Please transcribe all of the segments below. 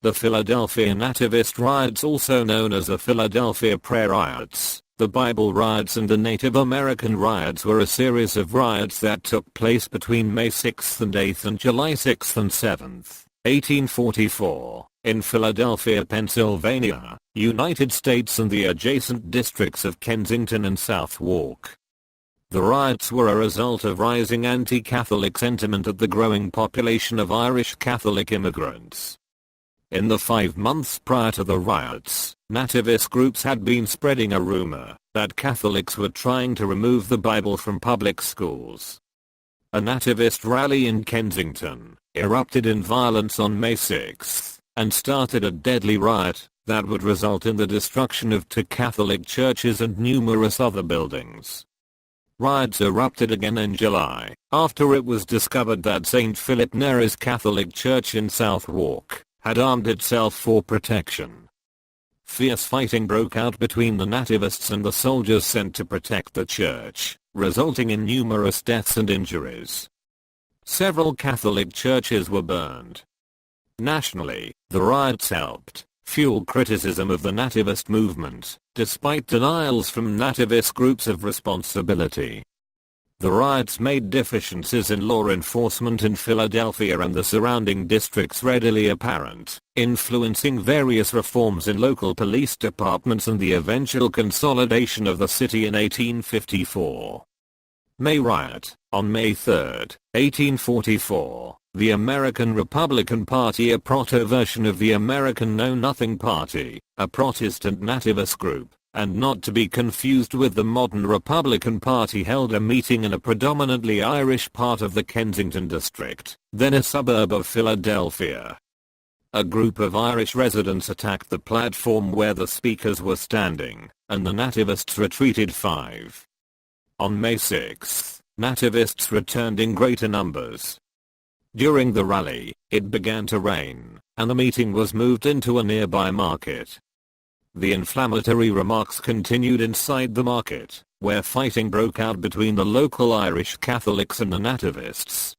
The Philadelphia Nativist Riots, also known as the Philadelphia Prayer Riots, the Bible Riots and the Native American Riots, were a series of riots that took place between May 6 and 8 and July 6 and 7, 1844, in Philadelphia, Pennsylvania, United States, and the adjacent districts of Kensington and Southwark. The riots were a result of rising anti-Catholic sentiment of the growing population of Irish Catholic immigrants. In the 5 months prior to the riots, nativist groups had been spreading a rumor that Catholics were trying to remove the Bible from public schools. A nativist rally in Kensington erupted in violence on May 6 and started a deadly riot that would result in the destruction of 2 Catholic churches and numerous other buildings. Riots erupted again in July, after it was discovered that St. Philip Neri's Catholic Church in Southwark had armed itself for protection. Fierce fighting broke out between the nativists and the soldiers sent to protect the church, resulting in numerous deaths and injuries. Several Catholic churches were burned. Nationally, the riots helped fuel criticism of the nativist movement, despite denials from nativist groups of responsibility. The riots made deficiencies in law enforcement in Philadelphia and the surrounding districts readily apparent, influencing various reforms in local police departments and the eventual consolidation of the city in 1854. May Riot. On May 3, 1844, the American Republican Party, a proto-version of the American Know-Nothing Party, a Protestant nativist group, and not to be confused with the modern Republican Party, held a meeting in a predominantly Irish part of the Kensington district, then a suburb of Philadelphia. A group of Irish residents attacked the platform where the speakers were standing, and the nativists retreated 5. On May 6, nativists returned in greater numbers. During the rally, it began to rain, and the meeting was moved into a nearby market. The inflammatory remarks continued inside the market, where fighting broke out between the local Irish Catholics and the nativists.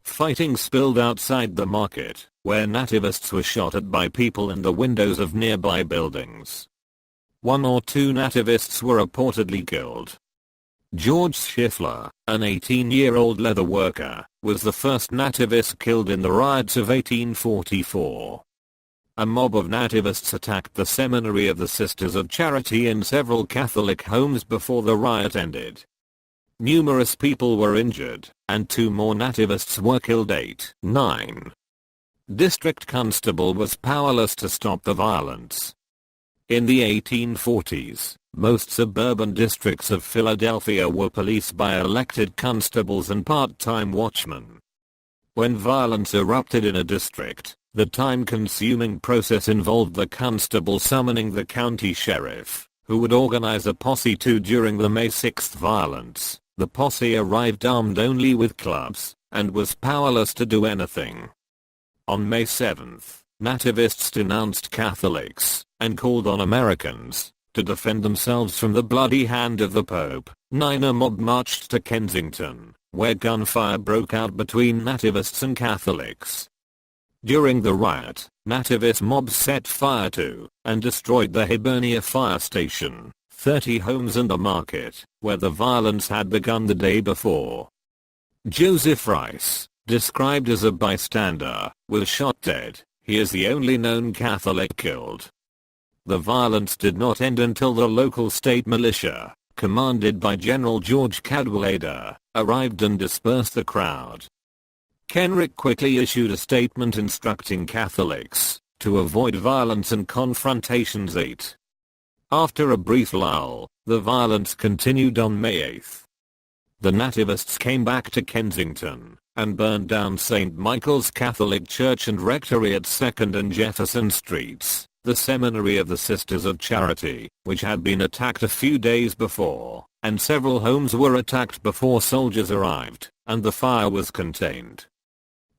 Fighting spilled outside the market, where nativists were shot at by people in the windows of nearby buildings. 1 or 2 nativists were reportedly killed. Georg Schaeffler, an 18-year-old leather worker, was the first nativist killed in the riots of 1844. A mob of nativists attacked the seminary of the Sisters of Charity in several Catholic homes before the riot ended. Numerous people were injured, and 2 more nativists were killed. 8-9. District Constable was powerless to stop the violence. In the 1840s, most suburban districts of Philadelphia were policed by elected constables and part-time watchmen. When violence erupted in a district, the time-consuming process involved the constable summoning the county sheriff, who would organize a posse too. During the May 6 violence, the posse arrived armed only with clubs, and was powerless to do anything. On May 7, nativists denounced Catholics, and called on Americans to defend themselves from the bloody hand of the Pope. 9. A mob marched to Kensington, where gunfire broke out between nativists and Catholics. During the riot, nativist mobs set fire to and destroyed the Hibernia fire station, 30 homes and the market, where the violence had begun the day before. Joseph Rice, described as a bystander, was shot dead. He is the only known Catholic killed. The violence did not end until the local state militia, commanded by General Georg Schaeffler, arrived and dispersed the crowd. Kenrick quickly issued a statement instructing Catholics to avoid violence and confrontations. 8. After a brief lull, the violence continued on May 8. The nativists came back to Kensington and burned down St. Michael's Catholic Church and Rectory at 2nd and Jefferson Streets, the seminary of the Sisters of Charity, which had been attacked a few days before, and several homes were attacked before soldiers arrived, and the fire was contained.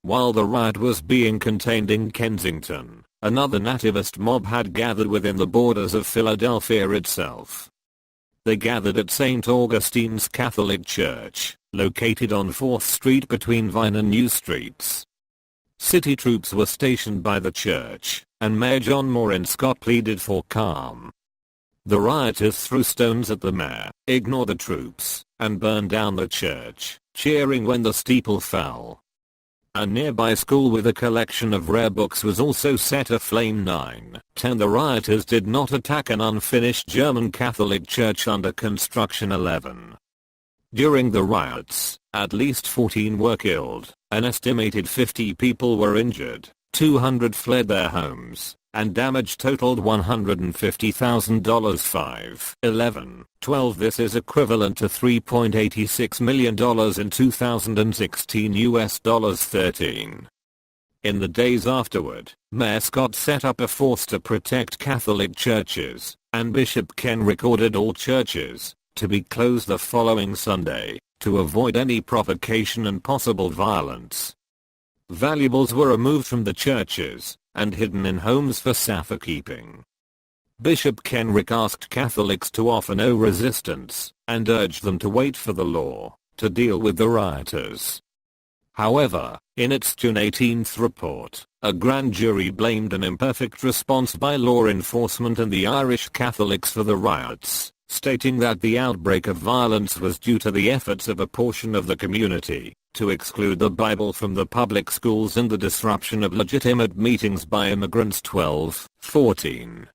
While the riot was being contained in Kensington, another nativist mob had gathered within the borders of Philadelphia itself. They gathered at St. Augustine's Catholic Church, located on 4th Street between Vine and New Streets. City troops were stationed by the church, and Mayor John Morin Scott pleaded for calm. The rioters threw stones at the mayor, ignored the troops, and burned down the church, cheering when the steeple fell. A nearby school with a collection of rare books was also set aflame. 9/10 The rioters did not attack an unfinished German Catholic church under construction. 11. During the riots, at least 14 were killed, an estimated 50 people were injured, 200 fled their homes, and damage totaled $150,000. 5/11/12 This is equivalent to $3.86 million in 2016 US dollars. 13. In the days afterward, Mayor Scott set up a force to protect Catholic churches, and Bishop Kenrick ordered all churches to be closed the following Sunday, to avoid any provocation and possible violence. Valuables were removed from the churches and hidden in homes for safekeeping. Bishop Kenrick asked Catholics to offer no resistance and urged them to wait for the law to deal with the rioters. However, in its June 18 report, a grand jury blamed an imperfect response by law enforcement and the Irish Catholics for the riots, stating that the outbreak of violence was due to the efforts of a portion of the community to exclude the Bible from the public schools and the disruption of legitimate meetings by immigrants. 12/14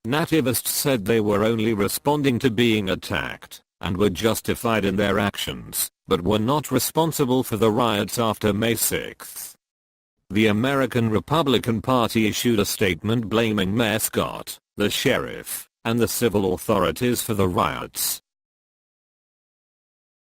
Nativists said they were only responding to being attacked, and were justified in their actions, but were not responsible for the riots after May 6. The American Republican Party issued a statement blaming Mayor Scott, the sheriff, and the civil authorities for the riots,